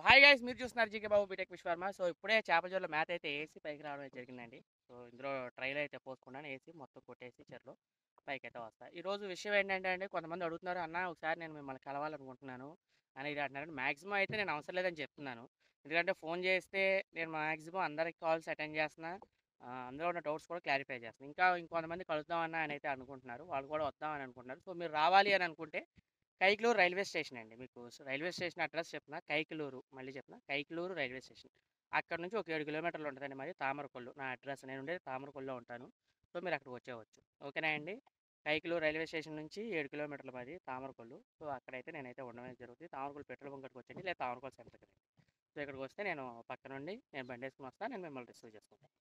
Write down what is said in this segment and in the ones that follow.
Hi guys, మీరు చూస్తున్నారు GK బాబు BTech విశ్వర్మ. So ఇప్పుడే చేపల చెరువులో మ్యాథ్ అయితే వేసి పైకి రావడం అయితే జరిగిందండి. సో ఇందులో ట్రైల్ అయితే పోసుకున్నాను, వేసి మొత్తం కొట్టేసి చెరువులో పైకి అయితే వస్తాను. ఈరోజు విషయం ఏంటంటే అండి, కొంతమంది అడుగుతున్నారు, అన్న ఒకసారి నేను మిమ్మల్ని కలవాలనుకుంటున్నాను అని ఇది అంటున్నారు. మ్యాక్సిమం అయితే నేను అవసరం లేదని చెప్తున్నాను. ఎందుకంటే ఫోన్ చేస్తే నేను మ్యాక్సిమం అందరికి కాల్స్ అటెండ్ చేస్తున్నా, అందులో ఉన్న డౌట్స్ కూడా క్లారిఫై చేస్తున్నాను. ఇంకా ఇంకొంతమంది కలుద్దామన్నా అని అయితే అనుకుంటున్నారు, వాళ్ళు కూడా వద్దామని అనుకుంటున్నారు. సో మీరు రావాలి అని అనుకుంటే కైకలూరు రైల్వే స్టేషన్ అండి. మీకు రైల్వే స్టేషన్ అడ్రస్ చెప్తున్నా, కైకలూరు, మళ్ళీ చెప్తున్నా, కైకలూరు రైల్వే స్టేషన్. అక్కడ నుంచి ఒక 7 కిలోమీటర్లు ఉంటుందండి. మాది తామరకొల్లు. నా అడ్రస్, నేను ఉండేది తామరకొల్లులో ఉంటాను. సో మీరు అక్కడికి వచ్చేయవచ్చు. ఓకేనా అండి. కైకలూరు రైల్వే స్టేషన్ నుంచి 7 కిలోమీటర్లు మాది తామరకొల్లు. సో అక్కడైతే నేనైతే ఉండడం జరుగుతుంది. తామరకొల్లు పెట్రోల్ బంక్ కాడికి వచ్చేయండి, లేదా తామరకొల్లు సెంటర్కి రండి. సో ఇక్కడికి వస్తే నేను పక్క నుండి నేను బండి వేసుకుని వస్తాను, నేను మిమ్మల్ని రిసీవ్ చేసుకుంటాను.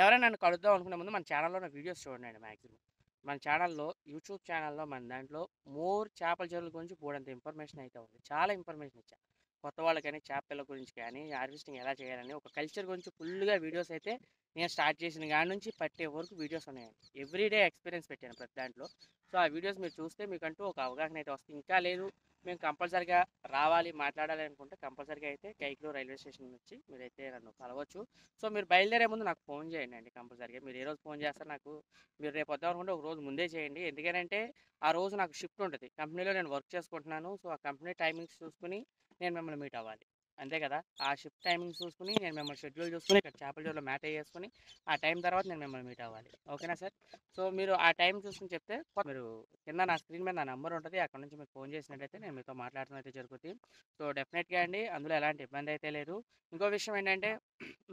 ఎవరైనా నన్ను కలుద్దాం అనుకునే ముందు మన ఛానల్లో నా వీడియోస్ చూడండి మ్యాక్సిమం. మన ఛానల్లో, యూట్యూబ్ ఛానల్లో, మన దాంట్లో మోర్ చేపల చెరువుల గురించి బోడంత ఇన్ఫర్మేషన్ అయితే ఉంది. చాలా ఇన్ఫర్మేషన్ ఇచ్చా కొత్త వాళ్ళకని, చేపల గురించి కానీ, హార్వెస్టింగ్ ఎలా చేయాలని, ఒక కల్చర్ గురించి ఫుల్గా వీడియోస్ అయితే నేను స్టార్ట్ చేసిన కాడి నుంచి పట్టే వరకు వీడియోస్ ఉన్నాయండి. ఎవ్రీడే ఎక్స్పీరియన్స్ పెట్టాను ప్రతి దాంట్లో. సో ఆ వీడియోస్ మీరు చూస్తే మీకంటూ ఒక అవగాహన అయితే వస్తుంది. ఇంకా లేదు మేము కంపల్సరిగా రావాలి, మాట్లాడాలి అనుకుంటే కంపల్సరిగా అయితే కైకలూరు రైల్వే స్టేషన్ నుంచి మీరైతే నన్ను కలవచ్చు. సో మీరు బయలుదేరే ముందు నాకు ఫోన్ చేయండి అండి కంపల్సరీగా. మీరు ఏ రోజు ఫోన్ చేస్తారు నాకు, మీరు రేపు వద్దాం అనుకుంటే ఒక రోజు ముందే చేయండి. ఎందుకంటే ఆ రోజు నాకు షిఫ్ట్ ఉంటుంది, కంపెనీలో నేను వర్క్ చేసుకుంటున్నాను. సో ఆ కంపెనీ టైమింగ్స్ చూసుకుని నేను మిమ్మల్ని మీట్ అవ్వాలి, అంతే కదా. ఆ షిఫ్ట్ టైమింగ్స్ చూసుకుని నేను మిమ్మల్ని షెడ్యూల్ చూసుకుని ఇక్కడ చేపల చెరువులో మ్యాట్ వేసుకుని ఆ టైం తర్వాత నేను మిమ్మల్ని మీట్ అవ్వాలి. ఓకేనా సార్. సో మీరు ఆ టైం చూసుకుని చెప్తే మీరు కింద నా స్క్రీన్ మీద నా నెంబర్ ఉంటుంది, అక్కడ నుంచి మీకు ఫోన్ చేసినట్టయితే నేను మీతో మాట్లాడడం అయితే జరుగుతుంది. సో డెఫినెట్గా అండి, అందులో ఎలాంటి ఇబ్బంది అయితే లేదు. ఇంకో విషయం ఏంటంటే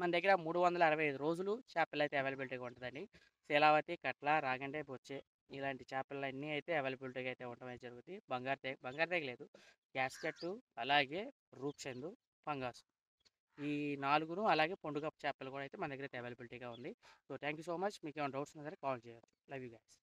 మన దగ్గర 365 రోజులు చేపలు అయితే అవైలబిలిటీగా ఉంటుందండి. శీలావతి, కట్ల, రాగంటే, బొచ్చే ఇలాంటి చేపలు అన్నీ అయితే అవైలబిలిటీగా అయితే ఉండడం అయితే జరుగుతుంది. బంగారు తెగ లేదు, గ్యాస్కెట్టు, అలాగే రూప్చందు, ఫంగాస్, ఈ 4 అలాగే పొండుగప్ప చేపలు కూడా అయితే మన దగ్గర అయితే అవైలబిలిటీగా ఉంది. So thank you so much. మీకు ఏమైనా డౌట్స్ ఉన్నా సరే కాల్ చేయొచ్చు. Love you guys.